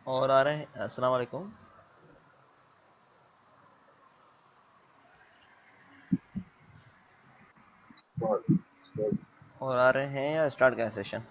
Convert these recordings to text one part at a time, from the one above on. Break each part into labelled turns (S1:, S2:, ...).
S1: और आ रहे हैं। अस्सलाम वालेकुम। और आ रहे हैं या स्टार्ट करें सेशन?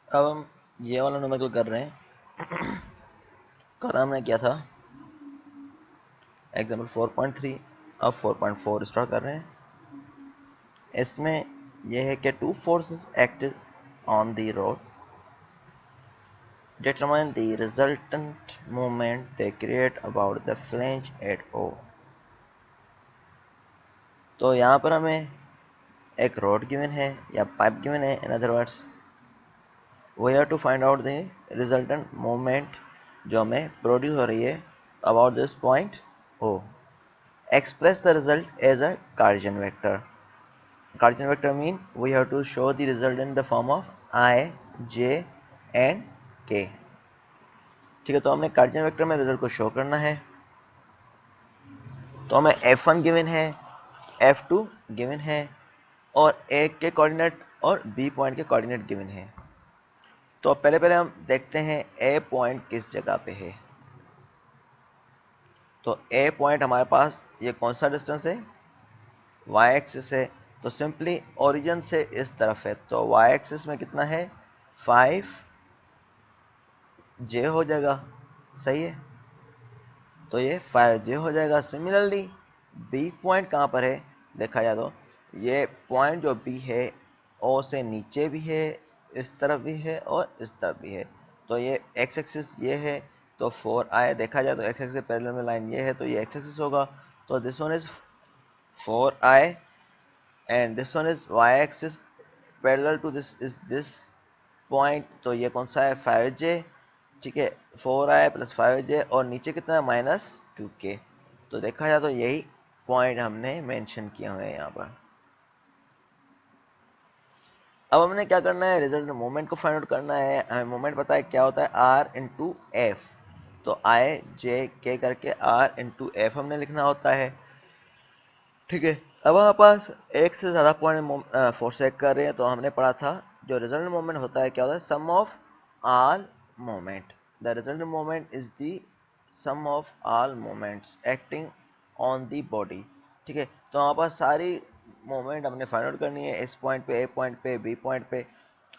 S1: अब हम ये वाला नंबर को कर रहे हैं। कल हमने किया था एग्जाम्पल 4.3। अब 4.4 स्टार्ट कर रहे हैं। इसमें यह है कि two forces act on the road determine the resultant moment they create about the flange at O। तो यहाँ पर हमें एक रोड गिवन है या पाइप गिवन है। In other words we have to find out the resultant moment जो हमें प्रोड्यूस हो रही है about this point O. Express the result as a Cartesian vector. Cartesian vector mean we have to show the result in the form of I, J and K। ठीक है, तो हमने Cartesian vector में result को show करना है। तो हमें F1 गिवन है, F2 गिवन है और A के कोऑर्डिनेट और B पॉइंट के कोऑर्डिनेट गिवन है। तो पहले पहले हम देखते हैं A पॉइंट किस जगह पे है। तो A पॉइंट हमारे पास ये कौन सा डिस्टेंस है, y एक्सिस है। तो सिंपली ओरिजिन से इस तरफ है, तो y एक्सिस में कितना है 5j हो जाएगा। सही है, तो ये 5j हो जाएगा। सिमिलरली b पॉइंट कहाँ पर है देखा जाए तो ये पॉइंट जो b है o से नीचे भी है, इस तरफ भी है और इस तरफ भी है। तो ये x एक्सिस ये है, तो 4i देखा जाए तो x एक्सिस के पैरेलल में लाइन ये है, तो ये x एक्सिस होगा। तो this one is 4i and this one is y axis parallel to this is this point। तो ये कौन सा है 5j। ठीक है, 4i प्लस 5j और नीचे कितना है -2k। तो देखा जाए तो यही पॉइंट हमने मेंशन किए हुए हैं यहाँ पर। अब हमने क्या करना है, रिजल्ट मोमेंट को फाइंड आउट करना है। हमें मोमेंट पता है क्या होता है r इंटू एफ। तो आई जे के करके r इंटू एफ हमने लिखना होता है। ठीक है, अब हमारे पास एक से ज़्यादा पॉइंट फोर्सेक कर रहे हैं। तो हमने पढ़ा था जो रिजल्ट मोमेंट होता है क्या होता है, sum of all moment. The result moment is the sum of all moments acting on the body. ठीक है, तो हमारे पास सारी मोमेंट हमने फाइंड आउट करनी है इस पॉइंट पे, ए पॉइंट पे, बी पॉइंट पे।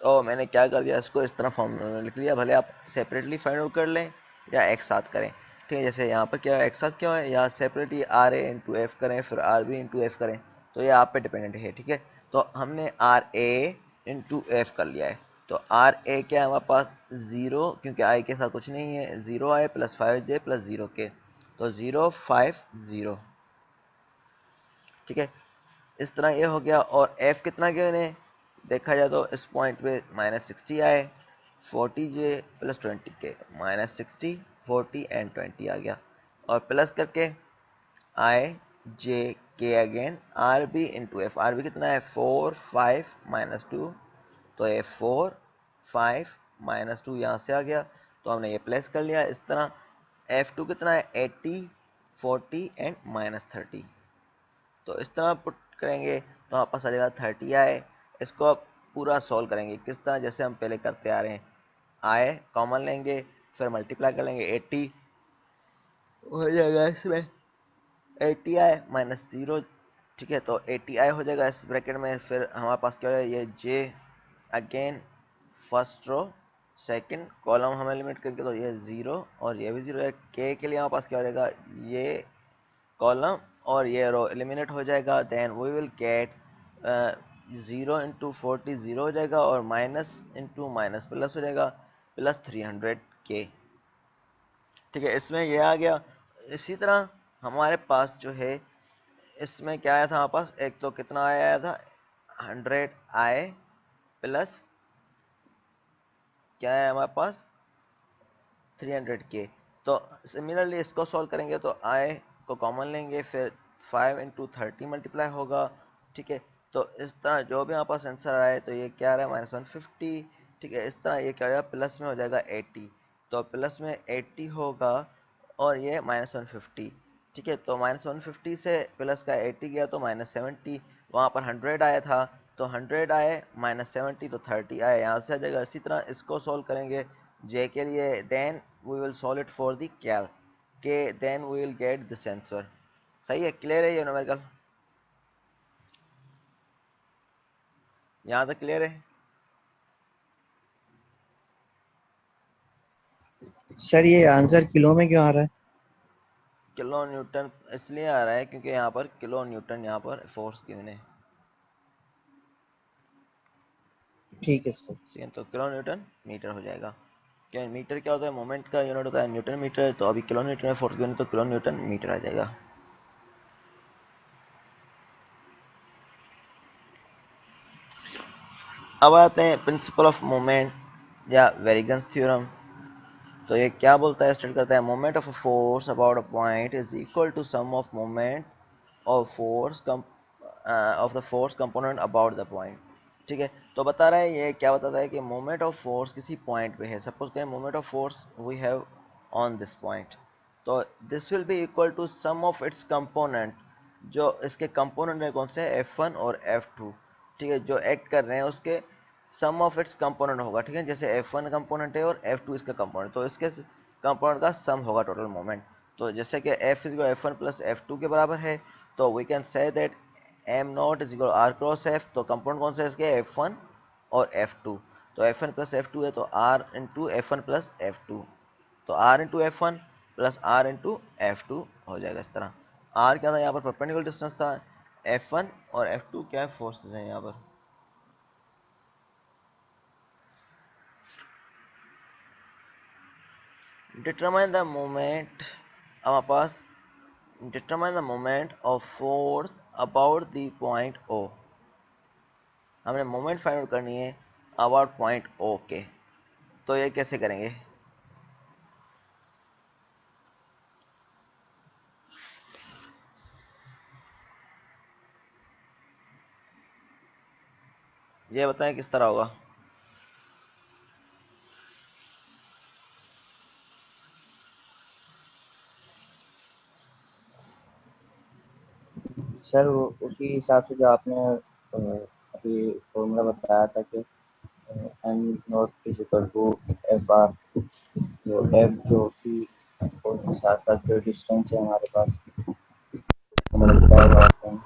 S1: तो मैंने क्या कर दिया, इसको इस तरह फॉर्मूला में लिख लिया। भले आप सेपरेटली फाइंड आउट कर लें या एक साथ करें। ठीक है, जैसे यहाँ पर क्या है एक साथ क्यों है, या separately R A into F करें फिर आर बी इंटू एफ करें, तो ये आप पे डिपेंडेंट है। ठीक है, तो हमने आर ए इंटू एफ कर लिया है। तो आर ए क्या है हमारे पास 0, क्योंकि आई के साथ कुछ नहीं है, 0i plus 5j plus 0k, तो 050। ठीक है, इस तरह ये हो गया। और एफ कितना गिवन है देखा जाए तो इस पॉइंट पे -60 आए, 40j प्लस 20k, -60 40 एंड 20 आ गया। और प्लस करके I J K again R B into F. R B कितना है 4 5 -2, तो ये 4 5 -2 यहाँ से आ गया। तो हमने ये प्लस कर लिया इस तरह। F2 कितना है 80 40 एंड -30। तो इस तरह पुट करेंगे तो हमारे पास आ जाएगा 30 आए। इसको अब पूरा सॉल्व करेंगे किस तरह, जैसे हम पहले करते आ रहे हैं। आए कॉमन लेंगे फिर मल्टीप्लाई कर लेंगे, 80 हो जाएगा इसमें 80i -0। ठीक है, तो 80i हो जाएगा इस ब्रैकेट में। फिर हमारे पास क्या हो जाएगा, ये j again first row second column हमें लिमिट करके, तो ये 0 और ये भी 0 है। k के लिए हमारे पास क्या हो जाएगा, ये कॉलम और ये रो एलिमिनेट हो जाएगा, then we will get 0 into 40 zero हो जाएगा और माइनस इंटू माइनस प्लस हो जाएगा, प्लस 300K। ठीक है, इसमें ये आ गया। इसी तरह हमारे पास जो है इसमें क्या आया था हमारे पास, एक तो कितना आया था 100I प्लस क्या है हमारे पास 300K। तो सिमिलरली इसको सॉल्व करेंगे तो I को कॉमन लेंगे, फिर 5 इंटू 30 मल्टीप्लाई होगा। ठीक है, तो इस तरह जो भी हमारे पास आंसर आए तो ये क्या रहा है -150। ठीक है, इस तरह ये क्या हो जाएगा प्लस में हो जाएगा 80, तो प्लस में 80 होगा और ये -150। ठीक है, तो -150 से प्लस का 80 गया तो -70, वहाँ पर 100 आया था तो 100 आए -70 तो 30 आए, यहाँ से आ जाएगा। इसी तरह इसको सॉल्व करेंगे जे के लिए, then we will solve it for the cal K, then we will get this answer. सही है, क्लियर है ये न्यूमेरिकल, यहाँ तक क्लियर है?
S2: सर ये आंसर किलो में क्यों आ रहा है?
S1: किलो न्यूटन इसलिए आ रहा है क्योंकि यहाँ पर किलो न्यूटन यहाँ पर फोर्स गिवन है।
S2: ठीक है सर।
S1: तो किलो न्यूटन मीटर हो जाएगा। क्या मीटर क्या होता है, मोमेंट का यूनिट होता है न्यूटन मीटर, तो अभी किलो न्यूटन में फोर्स गिवन है तो किलो न्यूटन मीटर आ जाएगा। अब आते हैं प्रिंसिपल ऑफ मोमेंट या वेरिगन्स थ्योरम। तो ये क्या बोलता है, स्टेट करता है moment of a force about a point is equal to sum of moment of force of the force component about the point. ठीक है, तो बता रहा है ये क्या बताता है कि मोमेंट ऑफ फोर्स किसी पॉइंट पे है, सपोज करें moment of force we have on this point, तो this will be equal to sum of its component, जो इसके कंपोनेंट है कौन से F1 और F2। ठीक है, जो एक्ट कर रहे हैं उसके सम ऑफ इट्स कंपोनेंट होगा। ठीक है, जैसे F1 कंपोनेंट है और F2 इसका कंपोनेंट, तो इसके कंपोनेंट का सम होगा टोटल मोमेंट। तो जैसे कि F1 प्लस F2 के बराबर है, तो we can say that m not is equal r cross f। तो कंपोनेंट कौन सा है इसके F1 और F2, तो F1 प्लस F2 है तो r into F1 plus F2, तो r into F1 plus r into F2 हो जाएगा। इस तरह r क्या था यहाँ पर परपेंडिकुलर डिस्टेंस था, F1 और F2 क्या है फोर्सेज हैं यहाँ पर। डिटरमाइन द मोमेंट, हमारे पास determine the moment of force about the point O। हमने मोमेंट फाइंड आउट करनी है अबाउट पॉइंट O के, तो ये कैसे करेंगे। ये बताएं किस तरह होगा।
S2: सर वो उसी हिसाब से जो आपने अभी फॉर्मूला बताया था कि M not is equal to F R, जो एफ जो कि और के साथ साथ जो डिस्टेंस है हमारे पास उसको मल्टीप्लाई करते हैं।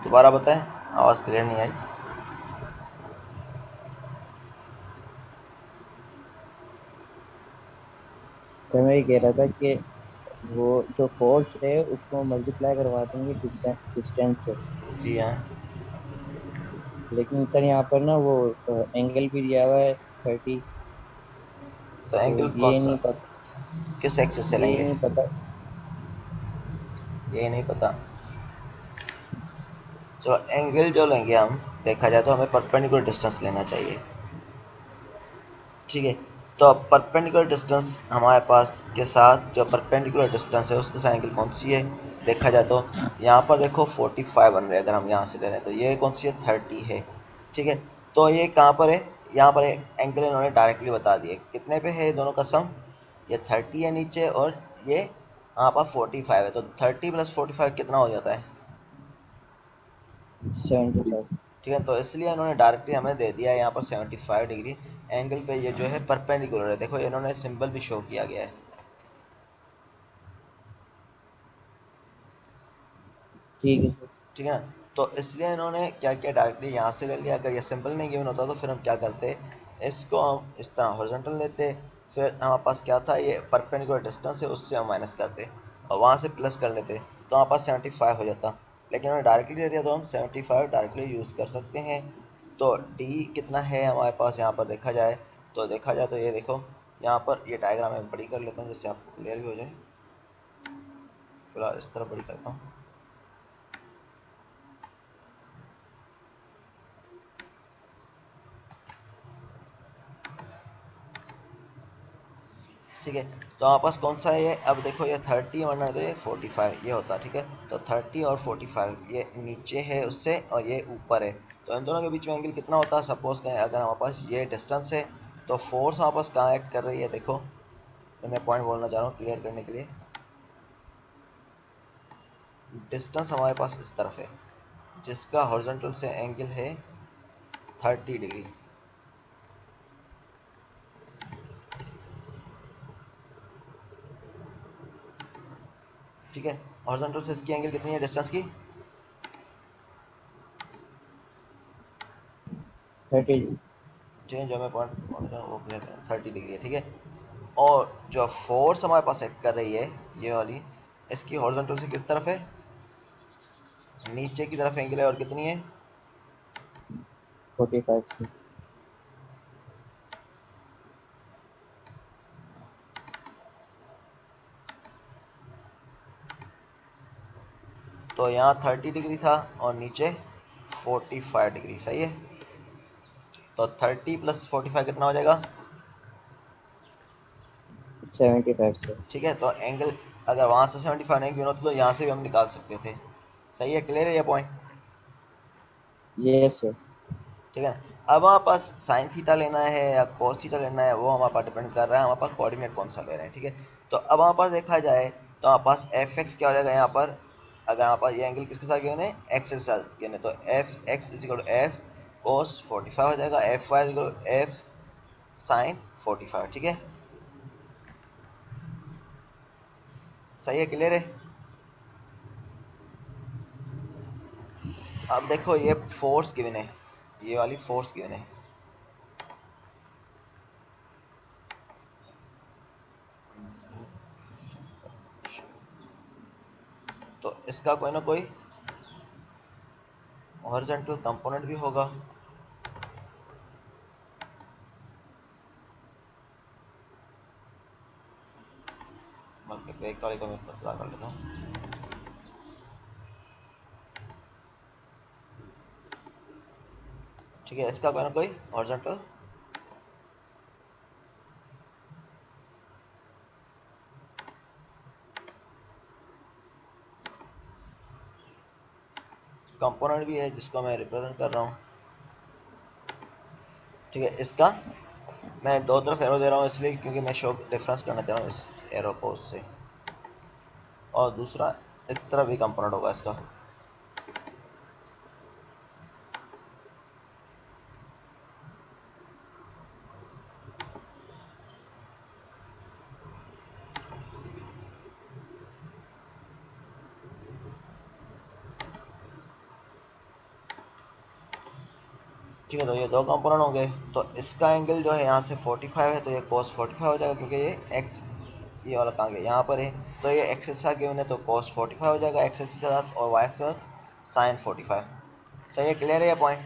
S1: दोबारा बताएं, आवाज़ क्लियर नहीं आई।
S2: सर मैं ये कह रहा था कि वो जो फोर्स है उसको मल्टीप्लाई करवा देंगे डिस्टेंस से,
S1: जी हाँ,
S2: लेकिन सर यहाँ पर ना वो एंगल भी दिया हुआ है 30,
S1: तो
S2: तो
S1: एंगल कौन सा,
S2: नहीं पता,
S1: किस एक्सिस से
S2: ये
S1: लेंगे,
S2: नहीं पता।
S1: ये नहीं पता। चलो एंगल जो लेंगे हम, देखा जाए तो हमें परपेंडिकुलर डिस्टेंस लेना चाहिए। ठीक है, तो अब परपेंडिकुलर डिस्टेंस हमारे पास के साथ जो परपेंडिकुलर डिस्टेंस है उसके साथ एंगल कौन सी है, देखा जाए तो यहाँ पर देखो 45 बन रहे हैं, अगर हम यहाँ से ले रहे हैं तो ये कौन सी है 30 है। ठीक है, तो ये कहाँ पर है, यहाँ पर एंगल इन्होंने डायरेक्टली बता दिए कितने पे है दोनों का सम, ये 30 है नीचे और ये यहाँ पर 45 है, तो 30 प्लस 45 कितना हो जाता है।
S2: 75।
S1: ठीक है, तो इसलिए इन्होंने डायरेक्टली हमें दे दिया है यहाँ पर 75 डिग्री एंगल पे ये जो है परपेंडिकुलर है। देखो इन्होंने सिंबल भी शो किया गया है।
S2: ठीक है सर।
S1: ठीक है ना, तो इसलिए इन्होंने क्या किया डायरेक्टली यहाँ से ले लिया। अगर ये सिंपल नहीं गिवन होता तो फिर हम क्या करते, इसको हम इस तरह हॉरिजॉन्टल लेते, फिर हमारे पास क्या था ये परपेंडिकुलर डिस्टेंस है उससे हम माइनस करते। और वहाँ से प्लस कर लेते तो हमारे पास 75 हो जाता, लेकिन उन्होंने डायरेक्टली दे दिया तो हम 75 डायरेक्टली यूज़ कर सकते हैं। तो डी कितना है हमारे पास यहाँ पर देखा जाए, तो ये देखो यहाँ पर ये डायग्राम मैं बड़ी कर लेता हूँ जिससे आपको क्लियर भी हो जाए। फिलहाल इस तरह बड़ी करता हूँ। ठीक है, तो हमारे पास कौन सा है ये, अब देखो ये 30 वरना तो ये 45 ये होता है। ठीक है, तो 30 और 45 ये नीचे है उससे और ये ऊपर है, तो इन दोनों के बीच में एंगल कितना होता है। सपोज करें अगर हमारे पास ये डिस्टेंस है तो फोर्स हमारे पास कहाँ एक्ट कर रही है, देखो तो मैं पॉइंट बोलना चाह रहा हूँ क्लियर करने के लिए। डिस्टेंस हमारे पास इस तरफ है जिसका हॉरिजॉन्टल से एंगल है 30 डिग्री। ठीक है, हॉरिजॉन्टल से इसकी एंगल कितनी है डिस्टेंस की,
S2: 30।
S1: ठीक है, जो मैं पॉइंट बोलना चाह रहा हूँ वो क्लियर करें, 30 डिग्री है। ठीक है, और जो फोर्स हमारे पास एक्ट कर रही है ये वाली, इसकी हॉरिजॉन्टल से किस तरफ है, नीचे की तरफ एंगल है, और कितनी है
S2: 45 की।
S1: तो यहाँ 30 डिग्री था और नीचे 45 डिग्री, सही है। तो 30 प्लस 45 कितना हो जाएगा,
S2: 75 से।
S1: ठीक है, तो एंगल अगर वहाँ से 75 नहीं क्यों होता तो यहाँ से भी हम निकाल सकते थे। सही है, क्लियर है ये पॉइंट।
S2: Yes sir.
S1: ठीक है ना, अब हमारे पास साइन थीटा लेना है या कोस थीटा लेना है वो हमारे पास डिपेंड कर रहा है हमारे पास कोऑर्डिनेट कौन सा ले रहे हैं। ठीक है, तो अब हमारे पास देखा जाए तो हमारे पास एफ एक्स क्या हो जाएगा यहाँ पर, अगर हमारे पास ये एंगल किसके साथ गिवन है, एक्स के साथ गिवन है, तो F x is equal to F cos 45 हो जाएगा, F y is equal to F sine 45। ठीक है, सही है, क्लियर है। अब देखो ये फोर्स गिवन है, ये वाली फोर्स गिवन है, तो इसका कोई ना कोई हॉरिजॉन्टल कंपोनेंट भी होगा। बल्कि बैक वाले को मैं पतला कर लेता हूँ। ठीक है, इसका कोई ना कोई हॉरिजॉन्टल कंपोनेंट भी है जिसको मैं रिप्रेजेंट कर रहा हूँ। ठीक है, इसका मैं दो तरफ एरो दे रहा हूँ इसलिए क्योंकि मैं शो डिफरेंस करना चाह रहा हूँ इस एरो को उससे, और दूसरा इस तरफ भी कंपोनेंट होगा इसका। ठीक है, तो ये दो कंपोनेंट हो गए, तो इसका एंगल जो है यहाँ से 45 है तो ये cos 45 हो जाएगा क्योंकि ये x ये वाला कहाँ गया यहाँ पर है, तो ये x के साथ गिवन है तो cos 45 हो जाएगा x एक्सिस के साथ, और y के साथ sin 45। सही है, क्लियर है ये पॉइंट।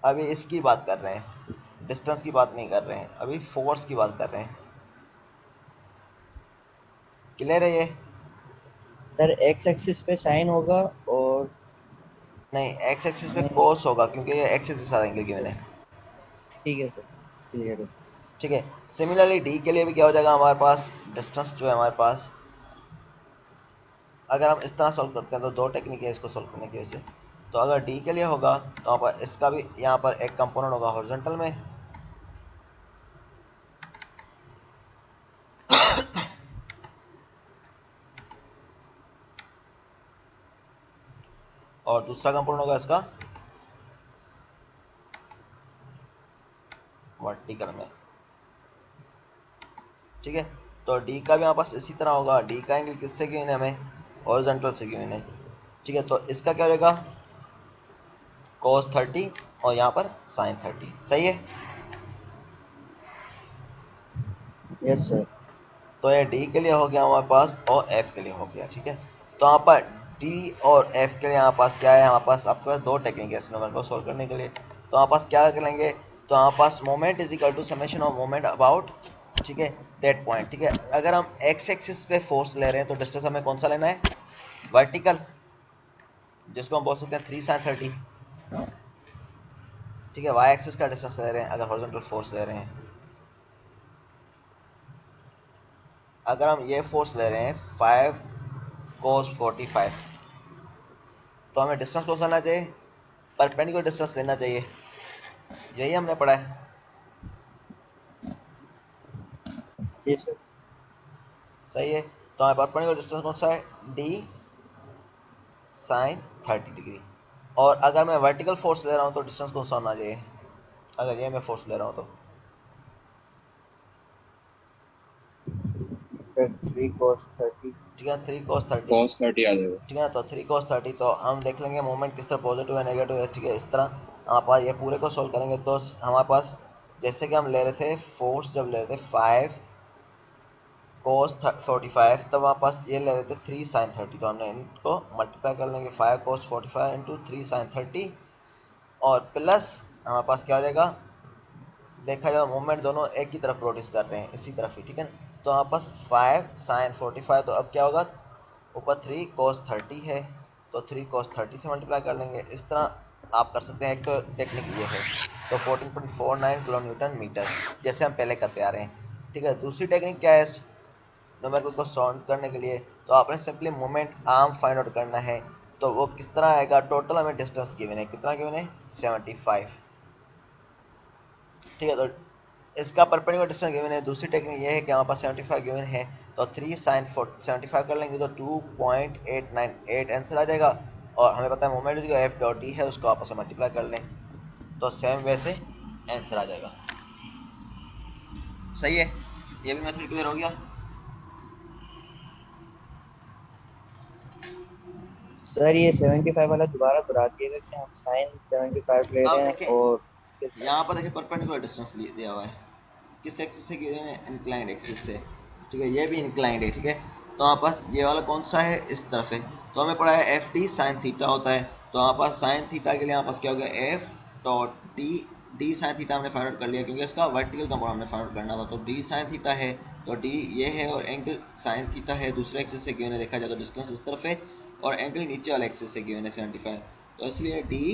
S1: अभी इसकी बात कर रहे हैं, डिस्टेंस की बात नहीं कर रहे हैं, अभी फोर्स की बात कर रहे हैं। क्लियर है ये,
S2: सर एक्स एक्सिस पे साइन होगा और
S1: नहीं x एक्सिस पे
S2: नहीं।
S1: cos होगा क्योंकि ये x एक्सिस के साथ एंगल गिवन है।
S2: ठीक है सर, क्लियर है।
S1: ठीक है, सिमिलरली d के लिए भी क्या हो जाएगा हमारे पास, डिस्टेंस जो है हमारे पास, अगर हम इस तरह सॉल्व करते हैं तो दो टेक्निक है इसको सॉल्व करने की वजह से। तो अगर डी के लिए होगा तो यहाँ पर इसका भी यहाँ पर एक कंपोनेंट होगा हॉरिजॉन्टल में, और दूसरा कंपोनेंट होगा इसका वर्टिकल में। ठीक है, तो डी का भी हमारे पास इसी तरह होगा, डी का एंगल किससे गिवन है हमें, हॉरिजॉन्टल से गिवन है। ठीक है, तो इसका क्या हो जाएगा cos 30 और यहाँ पर sin 30। सही है,
S2: यस सर।
S1: तो ये डी के लिए हो गया हमारे पास और एफ के लिए हो गया, ठीक है। तो यहाँ पर डी और एफ के लिए हमारे पास क्या है, हमारे पास आपके पास दो टेक्निक है इस नंबर को सोल्व करने के लिए। तो हमारे पास क्या करेंगे, तो हमारे पास moment is equal to summation of moment about, ठीक है, दैट पॉइंट, ठीक है। अगर हम एक्स एक्सिस पे फोर्स ले रहे हैं तो डिस्टेंस हमें कौन सा लेना है, वर्टिकल, जिसको हम बोल सकते हैं 3 sin 30, ठीक है। वाई एक्सिस का डिस्टेंस ले रहे हैं अगर हॉरिजॉन्टल फोर्स ले रहे हैं, अगर हम ये फोर्स ले रहे हैं 5 cos 45, तो हमें डिस्टेंस कौन सा लेना चाहिए, परपेंडिकुलर डिस्टेंस लेना चाहिए, यही हमने पढ़ा है।
S2: जी सर।
S1: सही है। तो हमारे परपेंडिकुलर डिस्टेंस कौन सा है, डी sin 30 डिग्री। और अगर मैं वर्टिकल फोर्स ले रहा हूँ तो डिस्टेंस कौन सा होना चाहिए, अगर ये मैं फोर्स ले रहा हूँ तो,
S2: फिर 3 cos 30।
S1: ठीक है, 3 cos 30,
S3: cos 30 आ जाएगा।
S1: ठीक है। तो 3 cos 30, तो हम देख लेंगे मोमेंट किस तरह पॉजिटिव है नेगेटिव है, ठीक है। इस तरह हमारे पास ये पूरे को सोल्व करेंगे तो हमारे पास जैसे कि हम ले रहे थे फोर्स, जब ले रहे थे 5 cos 45, तब हमारे पास ये ले रहे थे 3 sin 30, तो हमने इनको मल्टीप्लाई कर लेंगे 5 cos 45 इंटू 3 sin 30, और प्लस हमारे पास क्या हो जाएगा, देखा जाए मूवमेंट दोनों एक ही तरफ प्रोड्यूस कर रहे हैं, इसी तरफ ही, ठीक है। तो हमारे पास 5 sin 45, तो अब क्या होगा, ऊपर 3 cos 30 है, तो 3 cos 30 से मल्टीप्लाई कर लेंगे। इस तरह आप कर सकते हैं, एक तो टेक्निक ये है। तो 14.49 किलो न्यूटन मीटर, जैसे हम पहले करते आ रहे हैं, ठीक है। दूसरी टेक्निक क्या है इस न्यूमेरिकल को सॉल्व करने के लिए, तो आपने simply moment arm find out करना है। तो वो किस तरह आएगा, टोटल हमें डिस्टेंस गिवन है, कितना गिवन है, 75, ठीक है। तो इसका परपेंडिकुलर डिस्टेंस गिवन है। दूसरी टेक्निक ये है कि हमारे पास 75 गिवन है, तो 3 sin 75 कर लेंगे तो 2.898 आंसर आ जाएगा। और हमें पता है मोमेंट जो एफ डॉट डी है उसको आपस में मल्टीप्लाई कर लें तो सेम वे से आंसर आ जाएगा। सही है, ये भी मेथड क्लियर हो गया।
S2: सर ये 75 वाला दोबारा दोहरा दिएगा कि हम साइन 75 ले
S1: अब
S2: रहे हैं
S1: देखें,
S2: और किस
S1: यहाँ पर देखिए परपेंडिकुलर डिस्टेंस दिया हुआ है, किस एक्सिस से गिवन है, इंक्लाइंड एक्सिस से, ठीक है। ये भी इंक्लाइंड है, ठीक है। तो हमारे पास ये वाला कौन सा है, इस तरफ है। तो हमें पड़ा है एफ डी साइन थीटा होता है। तो हमारे पास साइन थीटा के लिए हमारे पास क्या हो गया, F dot D, D sine theta हमने फाइंड आउट कर लिया क्योंकि इसका वर्टिकल कंपोनेंट हमने फाइंड आउट करना था। तो डी साइन थीटा है, तो डी ये है और एंगल साइन थीटा है, दूसरे एक्सिस से गिवन है, देखा जाए तो डिस्टेंस इस तरफ है और एंगल नीचे वाले एक्सिस से गिवन है 75। तो इसलिए डी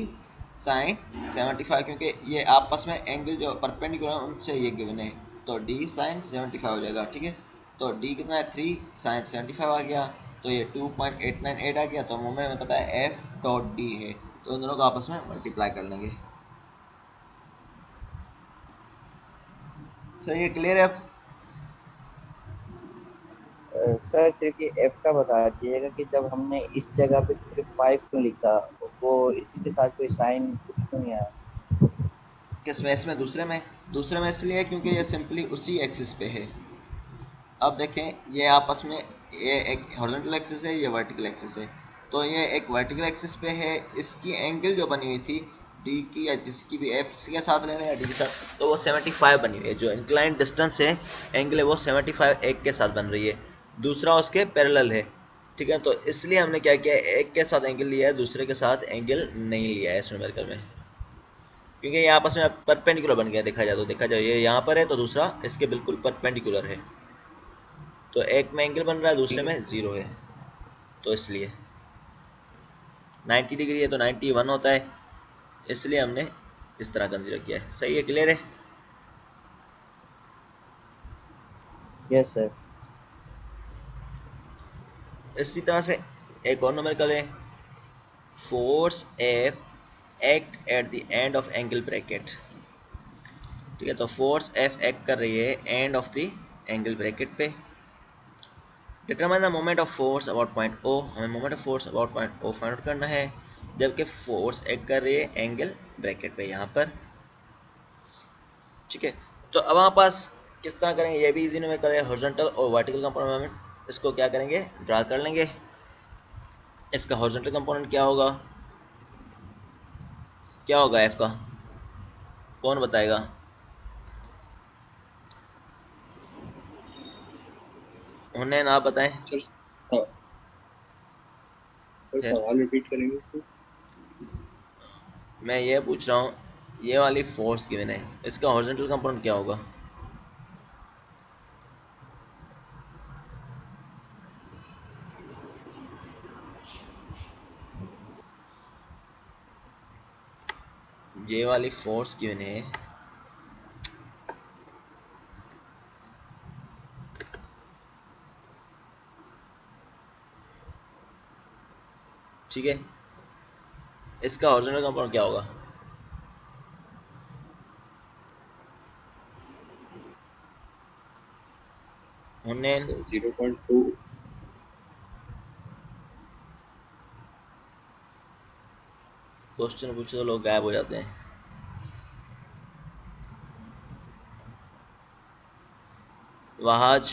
S1: साइन 75, क्योंकि ये आपस में एंगल जो परपेंडिकुलर है उनसे ये गिवन है, तो डी साइन 75 हो जाएगा, ठीक है। तो डी कितना है, 3 साइन 75 आ गया, तो ये 2.898 आ गया। तो मोमेंट में पता है एफ डॉट डी है, तो इन दोनों को आपस में मल्टीप्लाई कर लेंगे। सही है, क्लियर है अब।
S2: सर सिर्फ ये एफ का बता दीजिएगा कि जब हमने इस जगह पे सिर्फ 5 क्यों लिखा, वो इसके साथ कोई साइन कुछ क्यों नहीं आया।
S1: किस में, दूसरे में इसलिए क्योंकि ये सिंपली उसी एक्सिस पे है। अब देखें ये आपस में, ये एक हॉरिजॉन्टल एक्सिस है, ये वर्टिकल एक्सिस है। तो ये एक वर्टिकल एक्सिस पे है, इसकी एंगल जो बनी हुई थी डी की, या जिसकी भी एफ के साथ लेना या डी के साथ, तो वो 75 बनी हुई है। जो इंक्लाइंड डिस्टेंस है, एंगल है, वो 75 एक के साथ बन रही है, दूसरा उसके पैरेलल है, ठीक है। तो इसलिए हमने क्या किया, एक के साथ एंगल लिया है, दूसरे के साथ एंगल नहीं लिया है इस न्यूमेरिकल में, क्योंकि ये आपस में परपेंडिकुलर बन गया। देखा जाए तो, देखा जाए ये यहाँ पर है तो दूसरा इसके बिल्कुल परपेंडिकुलर है, तो एक में एंगल बन रहा है, दूसरे में 0 है, तो इसलिए 90 डिग्री है तो 91 होता है, इसलिए हमने इस तरह कंसीडर किया है। सही है, क्लियर है।
S2: Yes sir.
S1: इसी तरह से एक और न्यूमेरिकल है, force F act at the end of angle bracket, ठीक है। तो फोर्स एफ एक्ट कर रही है end of the angle bracket पे। Determine the moment of force about point O, हमें moment of force about point O find out करना है, जबकि फोर्स एक्ट कर रही है एंगल ब्रैकेट पे यहाँ पर, ठीक है। तो अब हमारे पास किस तरह करेंगे, ये भी इजी में करें, हॉरिजॉन्टल और वर्टिकल कंपोनेंट मोमेंट, इसको क्या करेंगे, ड्रा कर लेंगे। इसका हॉरिजॉन्टल कंपोनेंट क्या होगा, क्या होगा एफ का, कौन बताएगा। उन्हें ना बताएं।
S2: सर
S1: फिर
S2: सवाल रिपीट करेंगे इसको।
S1: मैं ये पूछ रहा हूँ, ये वाली फोर्स गिवन है, इसका हॉरिजॉन्टल कंपोनेंट क्या होगा? ये वाली फोर्स गिवन है, ठीक है, इसका हॉरिजॉन्टल कंपोनेंट क्या होगा? उन्हें
S2: 0.2।
S1: क्वेश्चन पूछे तो लोग गायब हो जाते हैं। वहाज,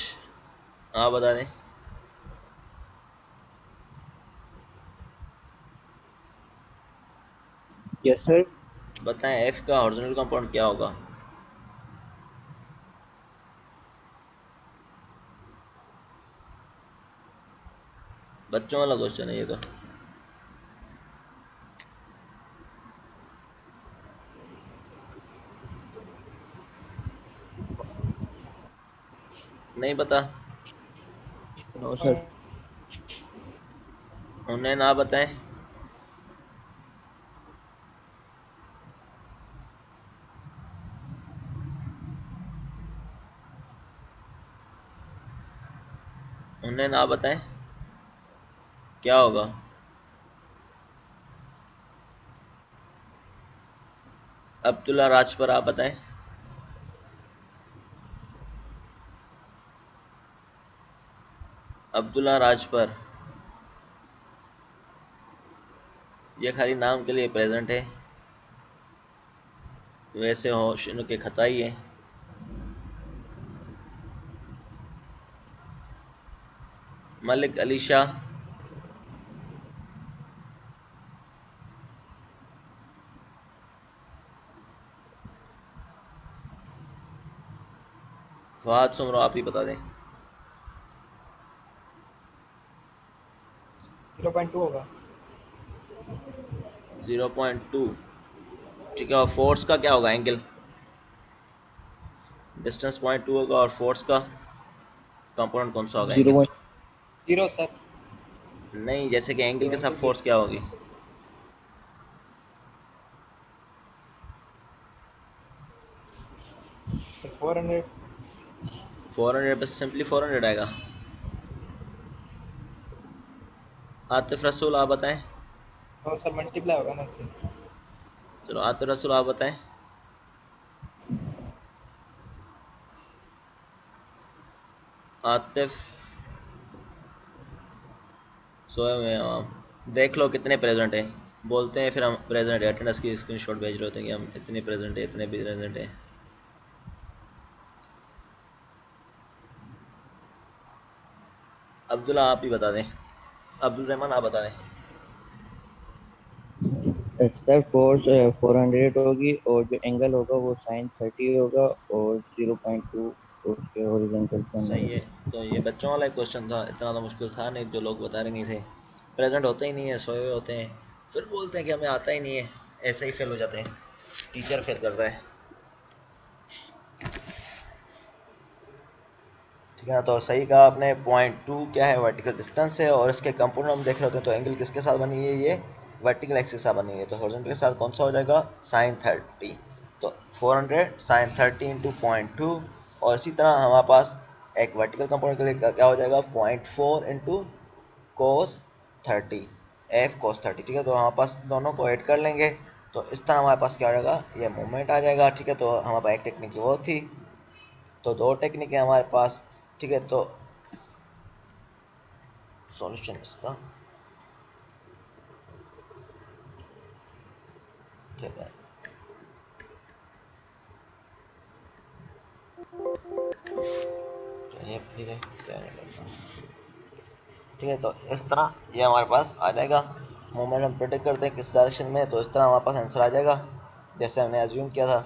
S1: आप बता दें।
S2: Yes sir.
S1: बताएं एफ का हॉरिजॉन्टल कंपाउंड क्या होगा? बच्चों वाला क्वेश्चन है ये तो। नहीं पता?
S2: No sir.
S1: उन्हें ना बताएं। उन्हें ना बताएं, क्या होगा? अब्दुल्ला राज पर आप बताएं। अब्दुल्ला राज पर, ये खाली नाम के लिए प्रेजेंट है, वैसे हो के खताई है। मलिक अली शाह, फहद सुमरो, आप ही बता दें।
S3: 0.2 होगा।
S1: 0.2, ठीक है। और फोर्स का क्या होगा? एंगल, डिस्टेंस 0.2 होगा, और फोर्स का कंपोनेंट कौन सा होगा? Angle
S3: 0 sir.
S1: नहीं, जैसे कि एंगल के साथ
S3: 0.2
S1: फोर्स क्या होगी?
S3: 400।
S1: 400 बस, सिंपली 400 आएगा। आतिफ रसूल, आप बताएं।
S3: और सर मल्टीप्लाई होगा ना इससे।
S1: चलो आतिफ रसूल, आप बताएं। आतिफ सोए हुए हैं आप, देख लो कितने प्रेजेंट हैं, बोलते हैं फिर हम प्रेजेंट है, अटेंडेंस की स्क्रीनशॉट भेज रहे होते हैं कि हम इतने प्रेजेंट है, इतने प्रेजेंट है। अब्दुल्ला आप ही बता दें, अब्दुल रहमान आप बता दें।
S2: सर फोर्स 400 होगी और जो एंगल होगा वो sin 30 होगा और 0.2 उसके हॉरिजॉन्टल से
S1: सही
S2: हमारे।
S1: है। तो ये बच्चों वाला एक क्वेश्चन था, इतना तो मुश्किल था नहीं, जो लोग बता रहे नहीं थे। प्रेजेंट होते ही नहीं है, सोए हुए होते हैं, फिर बोलते हैं कि हमें आता ही नहीं है, ऐसे ही फेल हो जाते हैं, टीचर फेल करता है। ठीक है ना? तो सही कहा आपने। 0.2 क्या है? वर्टिकल डिस्टेंस है, और इसके कंपोनेंट हम देख रहे होते हैं, तो एंगल किसके साथ बनी है? ये वर्टिकल एक्सिस के साथ बनी है, तो हॉरिजॉन्टल के साथ कौन सा हो जाएगा? sin 30। तो 400 sin 30 इंटू 0.2, और इसी तरह हमारे पास एक वर्टिकल कंपोनेंट के लिए क्या हो जाएगा? 0.4 इंटू cos 30, f cos 30। ठीक है, तो हमारे पास दोनों को ऐड कर लेंगे, तो इस तरह हमारे पास क्या हो जाएगा? ये मूवमेंट आ जाएगा। ठीक है, तो हमारे पास एक टेक्निक वो थी, तो दो टेक्निक है हमारे पास। ठीक है, तो सॉल्यूशन इसका ठीक है। चलिए ठीक है, ठीक है, तो इस तरह ये हमारे पास आ जाएगा। मूवमेंट हम प्रेडिक्ट करते हैं किस डायरेक्शन में, तो इस तरह हमारे पास आंसर आ जाएगा, जैसे हमने एज्यूम किया था।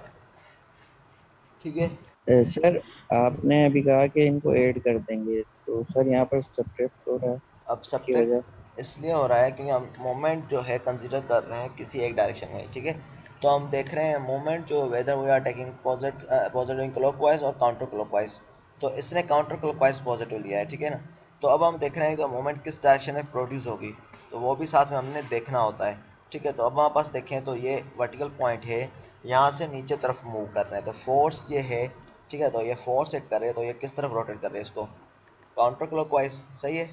S1: ठीक है।
S2: सर आपने अभी कहा कि इनको ऐड कर देंगे, तो सर यहाँ पर सब्ट्रैक्ट हो रहा है,
S1: अब
S2: इसकी वजह।
S1: सब्ट्रैक्ट इसलिए हो रहा है क्योंकि हम मोमेंट जो है कंसीडर कर रहे हैं किसी एक डायरेक्शन में, ठीक है। तो हम देख रहे हैं मोमेंट जो whether we are taking positive clockwise और काउंटर क्लॉकवाइज। तो इसने काउंटर क्लॉकवाइज पॉजिटिव लिया है, ठीक है ना। तो अब हम देख रहे हैं कि मोमेंट किस डायरेक्शन में प्रोड्यूस होगी, तो वो भी साथ में हमने देखना होता है, ठीक है। तो अब हमारे पास देखें तो ये वर्टिकल पॉइंट है, यहाँ से नीचे तरफ मूव कर रहे हैं, तो फोर्स ये है, ठीक है। तो ये फोर्स एक कर रहे हैं, तो ये किस तरफ रोटेट कर रहे हैं इसको, काउंटर क्लॉकवाइज, सही है।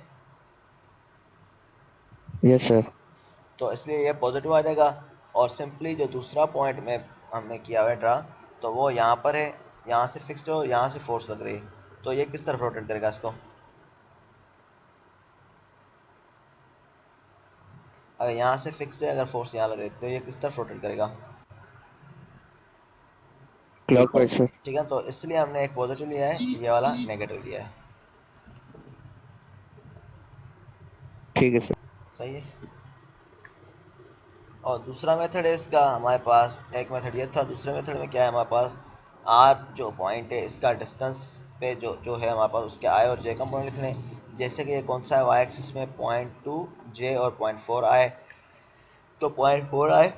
S2: Yes sir.
S1: तो इसलिए ये पॉजिटिव आ जाएगा। और सिंपली जो दूसरा पॉइंट में हमने किया हुआ है ड्रा, तो वो यहाँ पर है, यहाँ से फिक्स्ड हो, यहाँ से फोर्स लग रही है, तो ये किस तरफ रोटेट करेगा इसको, अगर यहाँ से फिक्स्ड है, अगर फोर्स यहाँ लग रही है तो ये किस तरफ रोटेट करेगा,
S2: क्लॉकवाइज सर।
S1: ठीक है। तो इसलिए हमने एक पॉजिटिव लिया है, ये वाला नेगेटिव लिया है,
S2: ठीक है सर।
S1: सही है। और दूसरा मेथड है इसका हमारे पास, एक मेथड ये था, दूसरे मेथड में क्या है हमारे पास, आर जो पॉइंट है इसका डिस्टेंस पे जो जो है हमारे पास उसके आई और जे कंपोनेंट लिखने हैं। जैसे कि ये कौन सा है, वाई एक्सिस में 0.2 जे और 0.4 आए, तो 0.4 आए,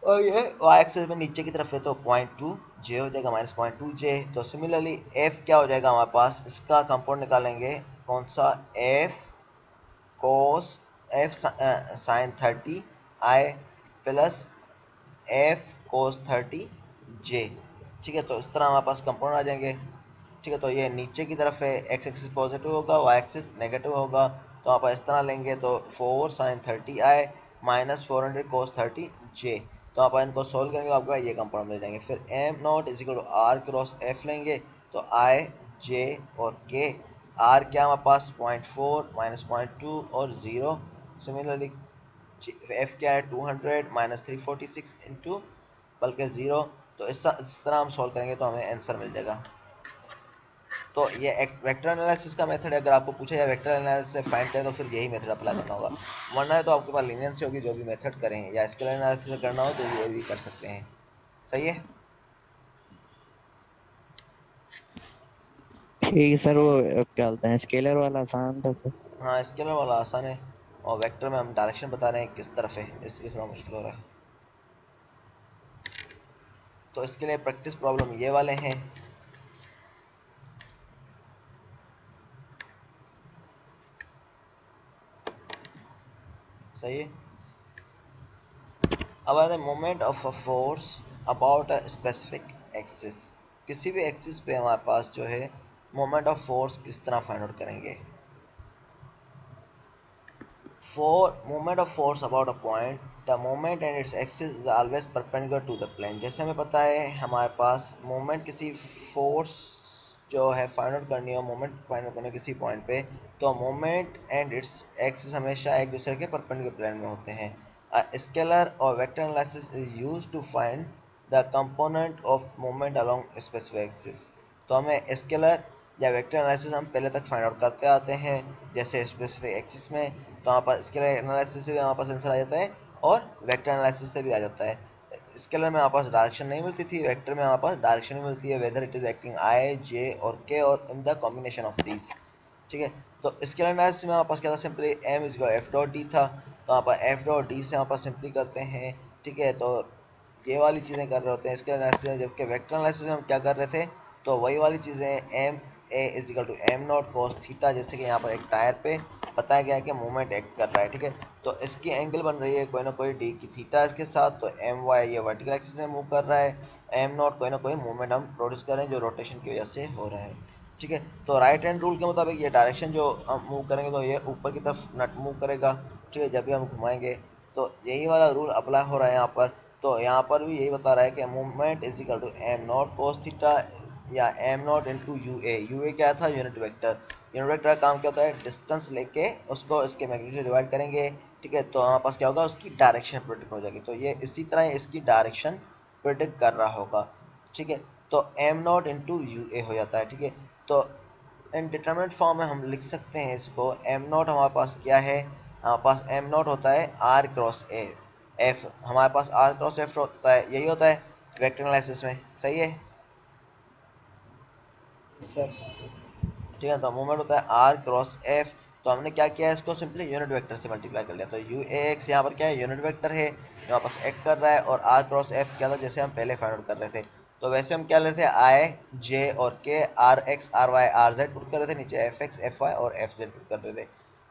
S1: और ये वाई एक्सिस में नीचे की तरफ है तो 0.2 जे हो जाएगा माइनस 0.2 जे। तो सिमिलरली एफ क्या हो जाएगा हमारे पास, इसका कंपोनेंट निकालेंगे, कौन सा, एफ कोस, एफ साइन 30 आई प्लस एफ कोस 30 जे, ठीक है। तो इस तरह हमारे पास कंपाउंड आ जाएंगे, ठीक है। तो ये नीचे की तरफ है, एक्स एक्सिस पॉजिटिव होगा, वाई एक्सिस नेगेटिव होगा, तो आप इस तरह लेंगे, तो 4 साइन 30 आई माइनस 400 कोस 30 जे। तो आप इनको सोल्व करेंगे तो आपको ये कंपाउंड मिल जाएंगे। फिर M not is equal to R cross F लेंगे, तो आई जे और के, आर क्या हमारे पास 0.4 माइनस 0.2 और 0, सिमिलरली एफ क्या है 200 माइनस 346 इंटू बल्कि 0। तो इस तरह हम सॉल्व करेंगे तो हमें आंसर मिल जाएगा। तो ये एक वेक्टर एनालिसिस का मेथड है, अगर आपको पूछा जाए वेक्टर एनालिसिस से फाइंड करें तो फिर यही मेथड अप्लाई करना होगा, वरना है तो आपके पास लीनियंसी होगी, जो भी मेथड करें, या स्केलर एनालिसिस से करना हो तो ये भी कर सकते हैं, सही है।
S2: ठीक है सर, वो क्या बोलते हैं, स्केलर वाला आसान था सर।
S1: हाँ स्केलर वाला आसान है, और वेक्टर में हम डायरेक्शन बता रहे हैं किस तरफ है, इसलिए थोड़ा मुश्किल हो रहा है। तो इसके लिए प्रैक्टिस प्रॉब्लम ये वाले हैं, सही है। अब आते हैं moment of a force about a specific axis. किसी भी एक्सिस पे हमारे पास जो है मोमेंट ऑफ फोर्स किस तरह फाइंड आउट करेंगे। For movement of force about a point, the moment and its axis is always perpendicular to the plane। जैसे हमें पता है हमारे पास मोमेंट किसी फोर्स जो है फाइंड आउट करनी हो, मोमेंट फाइंड आउट करनी किसी पॉइंट पे, तो मोमेंट एंड इट्स एक्सिस हमेशा एक दूसरे के परपेंडिकुलर प्लेन में होते हैं। स्केलर और vector analysis is used to find the component of moment along specific axis. तो हमें स्केलर या वेक्टर एनालिसिस हम पहले तक फाइंड आउट करते आते हैं, जैसे स्पेसिफिक एक्सिस में, तो हमारे पास स्केलर एनालिसिस से भी हमारे पास आंसर आ जाता है, और वेक्टर एनालिसिस से भी आ जाता है। स्केलर में हमारे पास डायरेक्शन नहीं मिलती थी, वेक्टर में हमारे पास डायरेक्शन ही मिलती है, whether it is acting I J और के और in the combination of these, ठीक है। तो स्केलर एनालिसिस में हमारे पास क्या था, simply M is F dot D था, तो हमारे पास एफ डॉट डी से हमारे पास सिंपली करते हैं, ठीक है। तो ये वाली चीज़ें कर रहे होते हैं स्केलर एनालिसिस में, जबकि वेक्टर एनालिसिस में हम क्या कर रहे थे, तो वही वाली चीज़ें M A is equal to M not cos theta, जैसे कि यहाँ पर एक टायर पे बताया गया है कि मूवमेंट एक्ट कर रहा है, ठीक है। तो इसकी एंगल बन रही है कोई ना कोई डी की थीटा इसके साथ, तो एम वाई ये वर्टिकल एक्सिस में मूव कर रहा है, एम नॉट कोई ना कोई मूवमेंट हम प्रोड्यूस कर रहे हैं जो रोटेशन की वजह से हो रहा है, ठीक है। तो राइट हैंड रूल के मुताबिक ये डायरेक्शन जो हम मूव करेंगे तो ये ऊपर की तरफ नट मूव करेगा, ठीक है, जब भी हम घुमाएंगे। तो यही वाला रूल अप्लाई हो रहा है यहाँ पर। तो यहाँ पर भी यही बता रहा है कि movement is equal to M not cos theta या M not into U A. U A क्या था, यूनिट वेक्टर। यूनिट वेक्टर का काम क्या होता है, डिस्टेंस लेके उसको इसके मैग्नीट्यूड से डिवाइड करेंगे, ठीक है। तो हमारे पास क्या होगा, उसकी डायरेक्शन प्रेडिक्ट हो जाएगी, तो ये इसी तरह इसकी डायरेक्शन प्रेडिक्ट कर रहा होगा, ठीक है। तो एम नॉट इंटू यू ए हो जाता है, ठीक है। तो इनडिटरमिनेट फॉर्म में हम लिख सकते हैं इसको, एम नॉट हमारे पास क्या है, हमारे पास एम नॉट होता है आर क्रॉस ए एफ, हमारे पास आर क्रॉस एफ होता है, यही होता है वेक्टर एनालिसिस में, सही है।
S3: सर
S1: ठीक है। तो मोमेंट होता है आर क्रॉस एफ। तो हमने क्या किया है, इसको सिंपली यूनिट वेक्टर से मल्टीप्लाई कर लिया। तो यू ए एक्स यहाँ पर क्या है, यूनिट वेक्टर है, यहाँ पर एक्ट कर रहा है, और आर क्रॉस एफ क्या था, जैसे हम पहले फाइंड आउट कर रहे थे। तो वैसे हम क्या ले रहे थे, आई जे और K, R X R Y R Z put कर रहे थे, नीचे एफ एक्स एफ वाई और एफ जेड पुट कर रहे थे।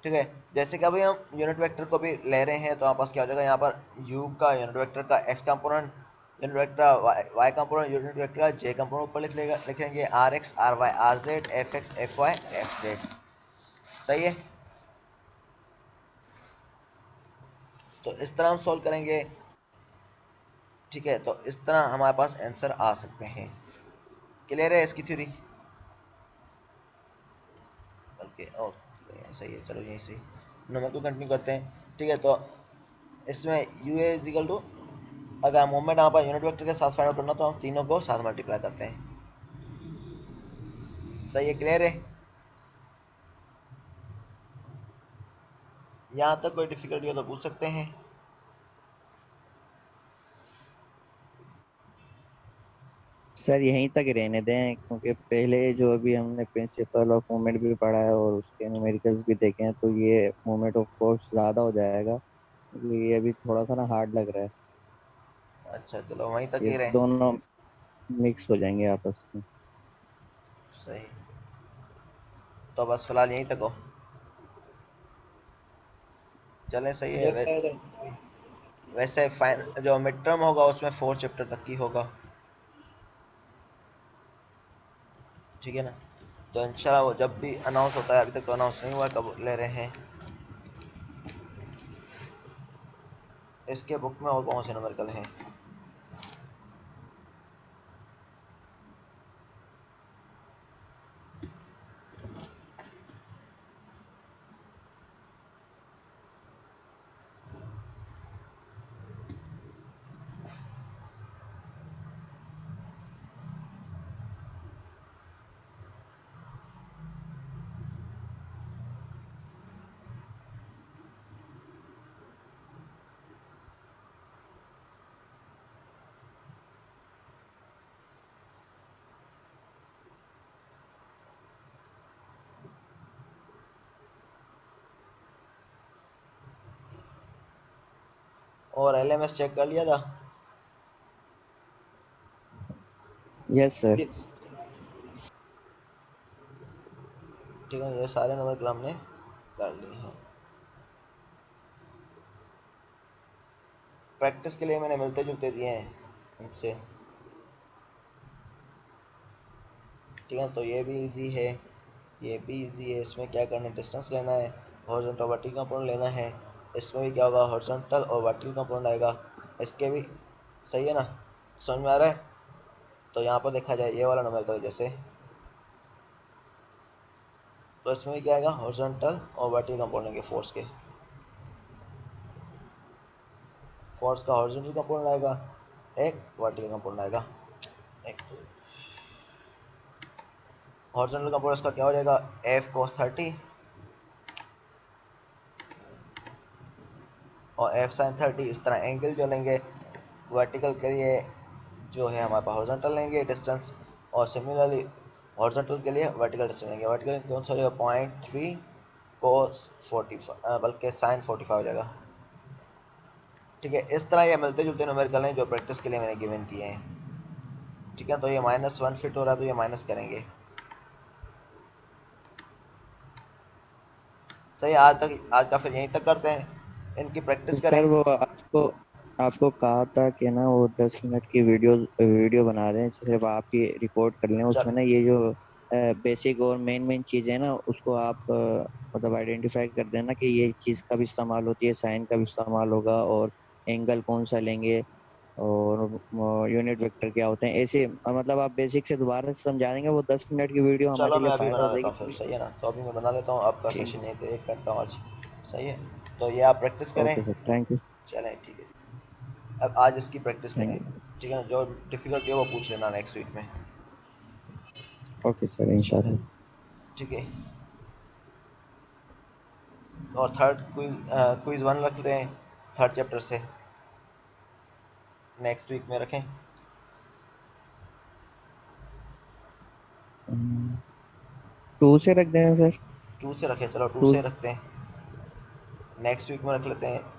S1: ठीक है। जैसे कि अभी हम यूनिट वेक्टर को भी ले रहे हैं, तो हमारे पास क्या हो जाएगा, यहाँ पर यू का यूनिट वेक्टर का X component, unit vector Y component, unit vector का जे कंपोनेंट ऊपर लिखेंगे R X R Y R Z F X F Y F Z. सही है। तो इस तरह हम सॉल्व करेंगे। ठीक है। तो इस तरह हमारे पास आंसर आ सकते हैं। क्लियर है इसकी थ्योरी? ओके ओके सही है। चलो यहीं से नंबर को कंटिन्यू करते हैं। ठीक है। तो इसमें यू इज इक्वल टू, अगर मोमेंट यहाँ पर यूनिट वेक्टर के साथ फाइंड आउट करना, तो हम तीनों को साथ मल्टीप्लाई करते हैं। सही है। क्लियर है? यहाँ तक कोई डिफिकल्टी हो तो पूछ सकते हैं।
S2: सर यहीं तक रहने दें, क्योंकि पहले जो अभी हमने प्रिंसिपल ऑफ मोमेंट भी पढ़ा है और उसके न्यूमेरिकल्स भी देखे हैं, तो ये मोमेंट ऑफ फोर्स ज़्यादा हो जाएगा, इसलिए ये अभी थोड़ा सा ना हार्ड लग रहा है।
S1: अच्छा चलो वहीं तक
S2: ये
S1: ही रहे।
S2: दोनों मिक्स हो जाएंगे आपस में।
S1: सही। तो बस फिलहाल यहीं तक हो। चलें सही है।
S3: यस सर सही।
S1: वैसे फाइन जो मिड टर्म होगा उसमें 4 चैप्टर तक की होगा। ठीक है ना? तो इंशाल्लाह वो जब भी अनाउंस होता है, अभी तक तो अनाउंस नहीं हुआ कब ले रहे हैं इसके बुक में, और कौन से न्यूमेरिकल हैं। और एलएमएस चेक कर लिया था?
S2: Yes sir.
S3: यस।
S1: ठीक है। ये सारे न्यूमेरिकल हमने कर लिए हैं। प्रैक्टिस के लिए मैंने मिलते जुलते दिए हैं इनसे। ठीक है। तो ये भी इजी है, ये भी इजी है। इसमें क्या करना है, डिस्टेंस लेना है, हॉरिजॉन्टल वर्टिकल कंपोनेंट लेना है। इसमें भी क्या होगा, हॉरिजॉन्टल और वर्टिकल कंपोनेंट आएगा। इसके भी सही है ना, समझ में आ रहा है? तो यहाँ पर देखा जाए ये वाला न्यूमेरिकल जैसे, तो इसमें भी क्या आएगा, हॉरिजॉन्टल और वर्टिकल कंपोनेंट के फोर्स के, फोर्स का हॉरिजॉन्टल कंपोनेंट आएगा, एक वर्टिकल कंपोनेंट आएगा। एक हॉरिजॉन्टल कंपोनेंट का क्या हो जाएगा, एफ कोस 30 और एफ साइन 30। इस तरह एंगल जो लेंगे वर्टिकल के लिए जो है हमारे पास हॉरिजॉन्टल लेंगे डिस्टेंस, और सिमिलरली हॉरिजॉन्टल के लिए वर्टिकल डिस्टेंस लेंगे। वर्टिकल कौन सा हो जाएगा, 0.3 कोस 45, बल्कि साइन 45 हो जाएगा। ठीक है। इस तरह ये मिलते जुलते न्यूमेरिकल हैं जो प्रैक्टिस के लिए मैंने गिवन किए हैं। ठीक है। तो ये -1 फिट हो रहा है, तो ये माइनस करेंगे। सही। आज का फिर यहीं तक करते हैं, इनकी प्रैक्टिस
S2: तो
S1: करें।
S2: सर वो आपको आपको कहा था कि ना वो 10 मिनट की वीडियो बना दें, सिर्फ आप ही रिकॉर्ड कर लें,
S1: चल
S2: उसमें ना ये जो बेसिक और मेन मेन चीज़ें हैं ना उसको आप मतलब आइडेंटिफाई कर देना कि ये चीज़ कब इस्तेमाल होती है, साइन कब इस्तेमाल होगा, और एंगल कौन सा लेंगे, और यूनिट वेक्टर क्या होते हैं, ऐसे मतलब आप बेसिक से दोबारा से समझा देंगे। वो 10 मिनट की वीडियो
S1: चलो
S2: हमारे लिए
S1: मैं अभी
S2: फ़ायदा
S1: बना
S2: हो
S1: लेता
S2: जाएगी
S1: हूँ फिर,
S2: पूरी।
S1: सही है ना? तो अभी मैं बना लेता हूँ, आपका
S2: ठीक।
S1: सेशन यहीं पे करता हूँ आज। सही है। तो ये आप प्रैक्टिस करें।
S2: Okay sir, thank you.
S1: चलें ठीक है। अब आज इसकी प्रैक्टिस
S2: थैंक
S1: करें।
S2: यू।
S1: ठीक है ना? जो डिफिकल्टी हो वो पूछ लेना नेक्स्ट वीक में।
S2: ओके सर,
S1: चलें
S2: इंशाल्लाह।
S1: ठीक है। और थर्ड क्विज 1 रखते हैं, थर्ड चैप्टर से नेक्स्ट वीक में रखें।
S2: 2 से रख दें सर?
S1: 2 से रखें, चलो 2
S2: 2
S1: से रखते हैं। नेक्स्ट वीक में रख लेते हैं